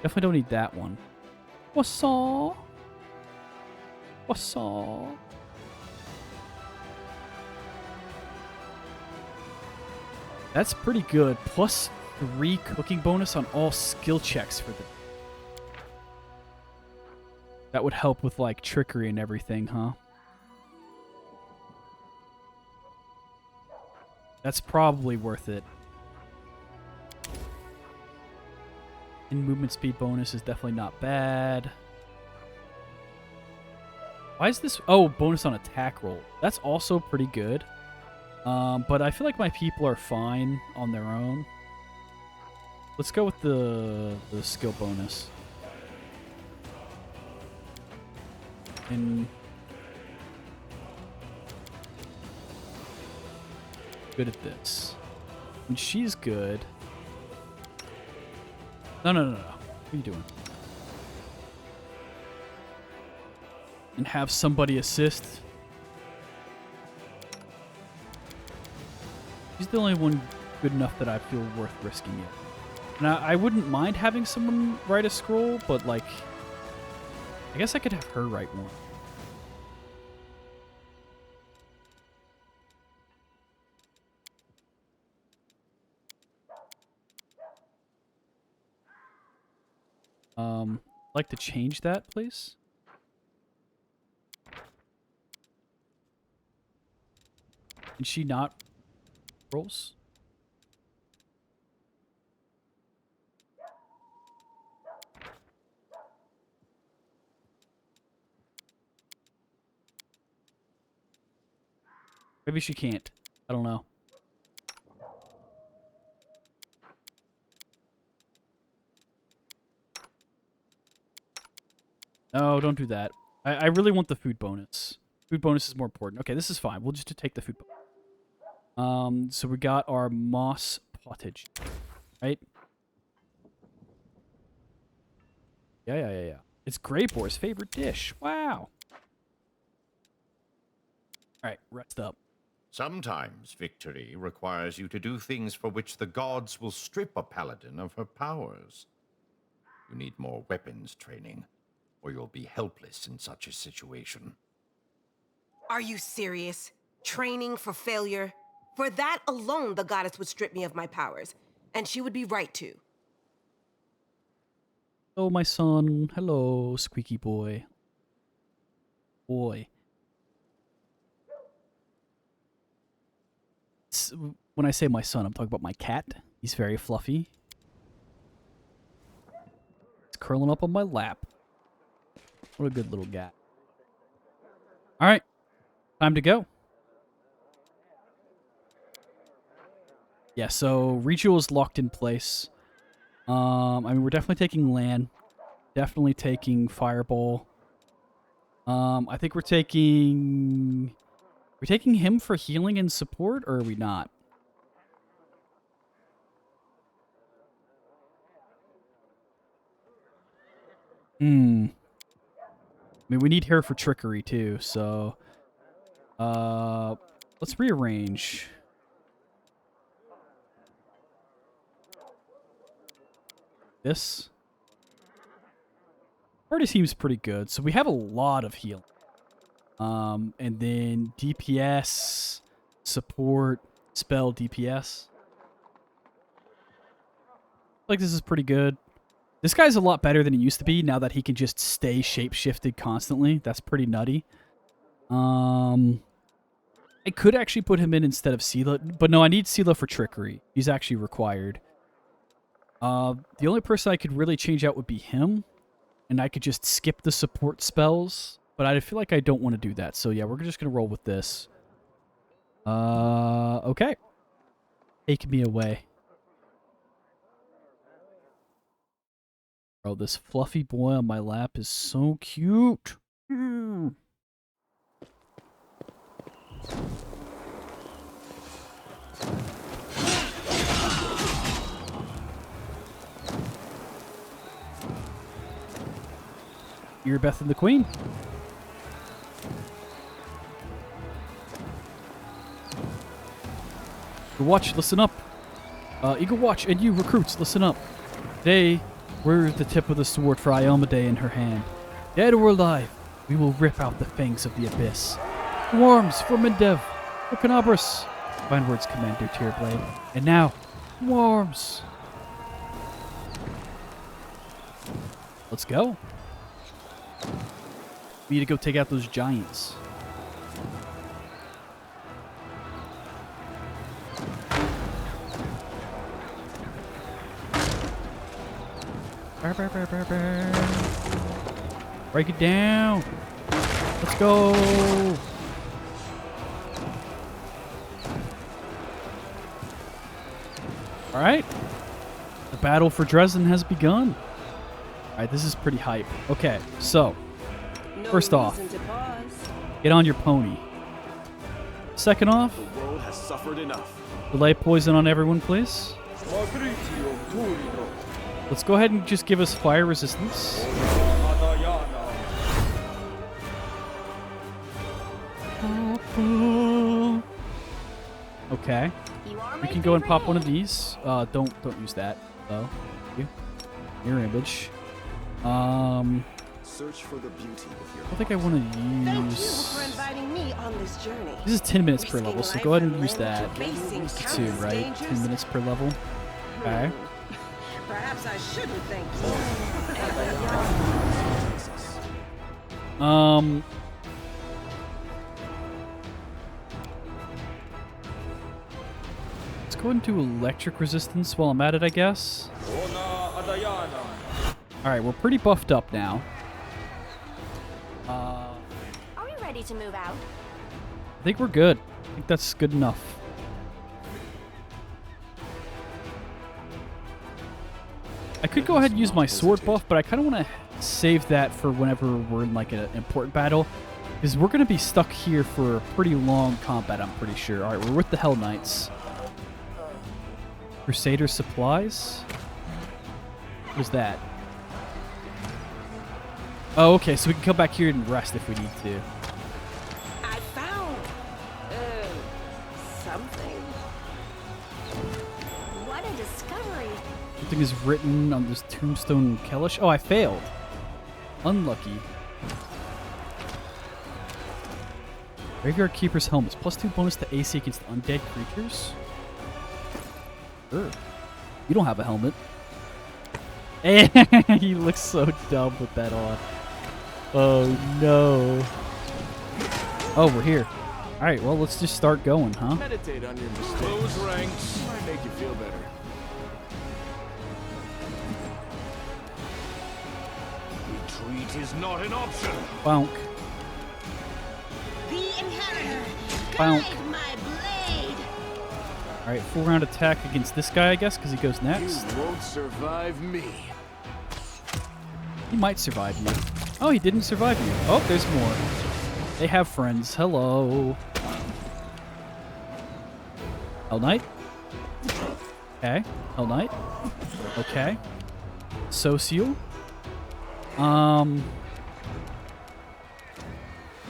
Definitely don't need that one. What's all? What's all? That's pretty good. Plus 3 cooking bonus on all skill checks for the... That would help with, like, trickery and everything, huh? That's probably worth it. And movement speed bonus is definitely not bad. Why is this... Oh, bonus on attack roll. That's also pretty good. But I feel like my people are fine on their own. Let's go with the skill bonus. And good at this. When she's good... No. What are you doing? And have somebody assist. She's the only one good enough that I feel worth risking it. And I wouldn't mind having someone write a scroll, but like... I guess I could have her write one. I'd like to change that, please. Can she not rolls? Maybe she can't. I don't know. No, don't do that. I really want the food bonus. Food bonus is more important. Okay, this is fine. We'll just take the food bonus. So we got our moss pottage, right? Yeah. It's Greyboar's favorite dish. Wow. All right, rest up. Sometimes victory requires you to do things for which the gods will strip a paladin of her powers. You need more weapons training, or you'll be helpless in such a situation. Are you serious? Training for failure? For that alone, the goddess would strip me of my powers, and she would be right to. Oh, my son. Hello, squeaky boy. Boy. When I say my son, I'm talking about my cat. He's very fluffy. He's curling up on my lap. What a good little cat. All right. Time to go. Yeah, so ritual is locked in place. I mean, we're definitely taking land. Definitely taking fireball. I think we're taking... We're taking him for healing and support, or are we not? I mean, we need her for trickery, too, so... let's rearrange. This. Already seems pretty good, so we have a lot of healing. And then DPS, support, spell DPS. Like, this is pretty good. This guy's a lot better than he used to be now that he can just stay shape-shifted constantly. That's pretty nutty. I could actually put him in instead of Sela, but no, I need Sela for trickery. He's actually required. The only person I could really change out would be him, and I could just skip the support spells. But I feel like I don't want to do that. So yeah, we're just going to roll with this. Okay. Take me away. Bro, this fluffy boy on my lap is so cute. You're Beth and the Queen. Eagle Watch, listen up. Eagle Watch and you recruits, listen up. Today, we're the tip of the sword for Iomade in her hand. Dead or alive, we will rip out the fangs of the abyss. Worms for Mendev, for Canabras. Fine words, Commander Tearblade. And now, worms. Let's go. We need to go take out those giants. Break it down. Let's go. All right. The battle for Dresden has begun. All right, this is pretty hype. Okay, so first off, get on your pony. Second off, has suffered enough. Delay poison on everyone, please. Let's go ahead and just give us fire resistance. Okay. We can go and pop one of these. Don't use that though. Thank you. Mirror image. Search for the beauty of your I don't think I want to Thank you use. for inviting me on this journey. This is 10 minutes per Risking level, so life go ahead and and use limb that. to facing Too, countless right? dangers? 10 minutes per level. Okay. Perhaps I shouldn't thank you. Let's go into electric resistance while I'm at it, I guess. Alright, we're pretty buffed up now. Are we ready to move out? I think we're good. I think that's good enough. I could go ahead and use my sword buff, but I kind of want to save that for whenever we're in like an important battle. Because we're going to be stuck here for a pretty long combat, I'm pretty sure. Alright, we're with the Hell Knights. Crusader supplies? What is that? Oh, okay, so we can come back here and rest if we need to. I found something. What a discovery. Something is written on this tombstone Kellish. Oh, I failed. Unlucky. Graveyard Keeper's Helmets. +2 bonus to AC against undead creatures. Sure. You don't have a helmet. He looks so dumb with that on. Oh, no. Oh, we're here. All right, well, let's just start going, huh? meditate on your mistakes. Close ranks might make you feel better. Retreat is not an option. Bonk. The Inheritor. Bonk. Guide my blade. All right, full round attack against this guy, I guess, because he goes next. You won't survive me. He might survive you. Oh, he didn't survive you. Oh, there's more. They have friends. Hello. Hell Knight. Okay. Hell Knight. Okay. Socio. Why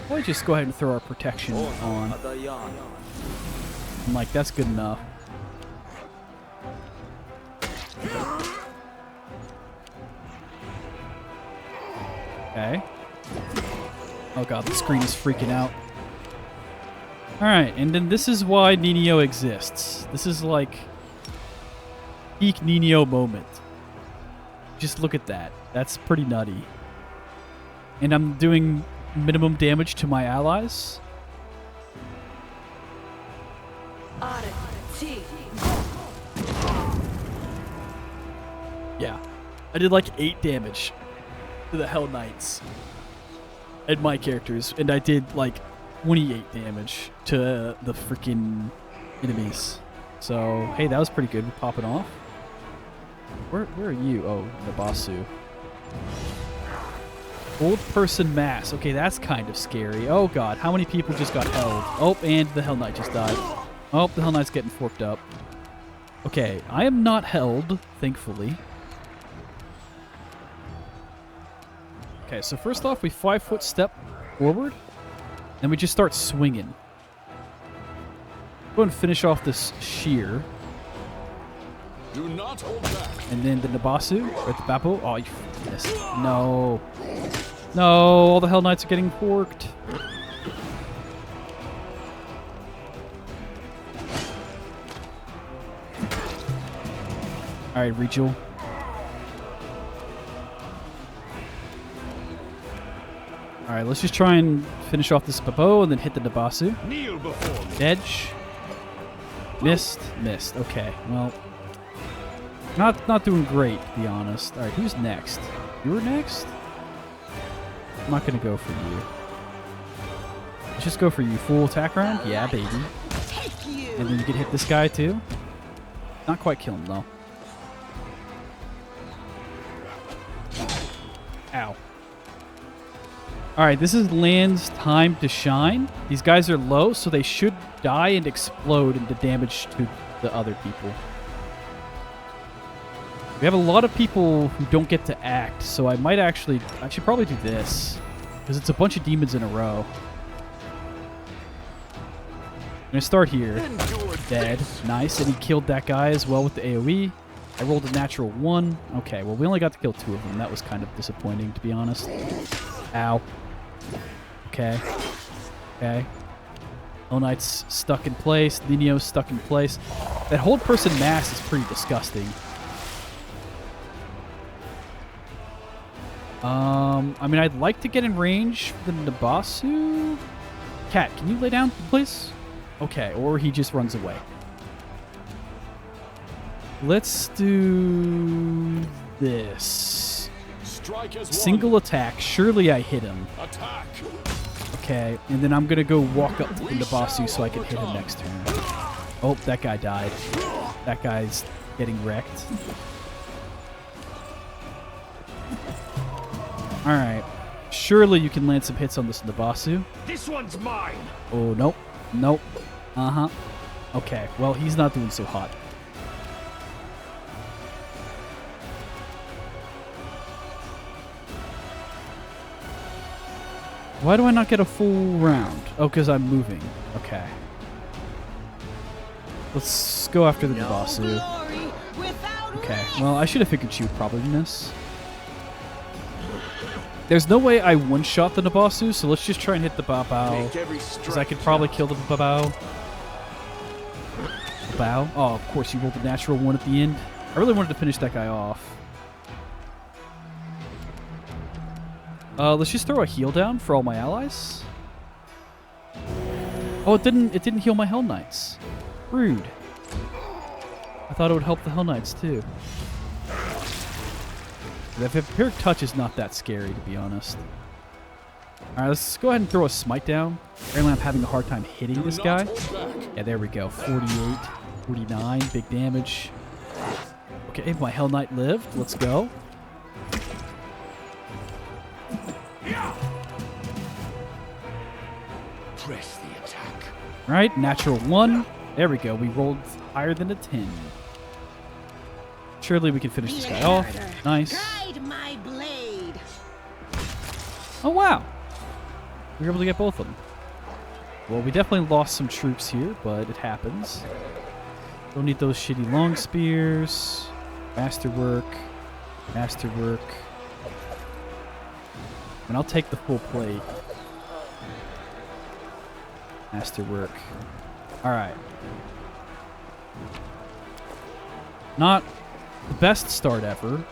don't we just go ahead and throw our protection on? I'm like, that's good enough. Okay. Oh god, the screen is freaking out. Alright, and then this is why Ninio exists. This is like peak Ninio moment. Just look at that. That's pretty nutty. And I'm doing minimum damage to my allies. Yeah. I did like 8 damage to the Hell Knights and my characters, and I did like 28 damage to the freaking enemies. So, hey, that was pretty good. We pop it off. Where are you? Oh, Nabasu. Old person mass. Okay, that's kind of scary. Oh god, how many people just got held? Oh, and the Hell Knight just died. Oh, the Hell Knight's getting forked up. Okay, I am not held, thankfully. Okay, so first off, we 5-foot step forward, and we just start swinging. Go and finish off this shear. Do not hold back. And then the Nabasu, or the Bappo. Oh, you missed. No. No, all the Hell Knights are getting forked. Alright, Rachel. Alright, let's just try and finish off this Bappo and then hit the Nabasu. Kneel before me. Edge. Missed. Missed. Okay, well. Not doing great, to be honest. Alright, who's next? You were next? I'm not going to go for you. Let's just go for you. Full attack round? Yeah, baby. And then you can hit this guy, too. Not quite kill him, though. Ow. Alright, this is Land's time to shine. These guys are low, so they should die and explode into damage to the other people. We have a lot of people who don't get to act, so I should probably do this. Because it's a bunch of demons in a row. I'm going to start here. Dead. Nice, and he killed that guy as well with the AoE. I rolled a natural 1. Okay, well, we only got to kill 2 of them. That was kind of disappointing, to be honest. Ow. Okay. Okay. Hell Knight's stuck in place. Linio's stuck in place. That hold person mass is pretty disgusting. I mean, I'd like to get in range for the Nabasu. Cat, can you lay down, please? Okay, or he just runs away. Let's do this. Strike as Single one. attack. Surely I hit him. Attack. Okay, and then I'm going to go walk up to the Nabasu so I can hit him next turn. Oh, that guy died. That guy's getting wrecked. Alright. Surely you can land some hits on this Nabasu. This one's mine. Oh, nope. Nope. Uh-huh. Okay, well, he's not doing so hot. Why do I not get a full round? Oh, because I'm moving. Okay. Let's go after the Nabasu. Okay, well, I should have figured she would probably miss. There's no way I one-shot the Nabasu, so let's just try and hit the Babao. Because I could probably kill the Babao. Babao? Oh, of course, you rolled the natural 1 at the end. I really wanted to finish that guy off. Let's just throw a heal down for all my allies. Oh, it didn't heal my Hell Knights. Rude. I thought it would help the Hell Knights too. The Vampiric Touch is not that scary, to be honest. Alright, let's go ahead and throw a smite down. Apparently I'm having a hard time hitting this guy. Yeah, there we go. 48, 49, big damage. Okay, my Hell Knight lived. Let's go. Press the attack. Alright, natural 1. There we go. We rolled higher than a 10. Surely we can finish this guy off. Nice. My blade. Oh, wow. We were able to get both of them. Well, we definitely lost some troops here, but it happens. Don't need those shitty long spears. Masterwork. Masterwork. And I'll take the full plate. Masterwork. Alright. Not the best start ever,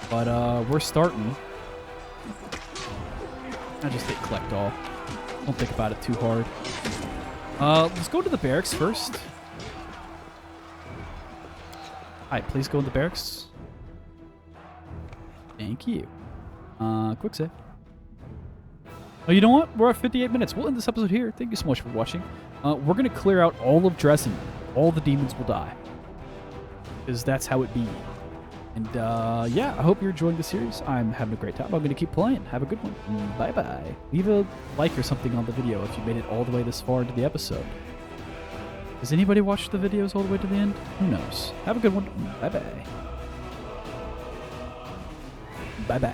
but we're starting. I just hit collect all. Don't think about it too hard. Let's go to the barracks first. Alright, please go in the barracks. Thank you. Quick save. Oh, you know what? We're at 58 minutes. We'll end this episode here. Thank you so much for watching. We're going to clear out all of Dresden. All the demons will die. Because that's how it be. And yeah, I hope you're enjoying the series. I'm having a great time. I'm going to keep playing. Have a good one. Bye-bye. Leave a like or something on the video if you made it all the way this far into the episode. Does anybody watch the videos all the way to the end? Who knows? Have a good one. Bye-bye. Bye-bye.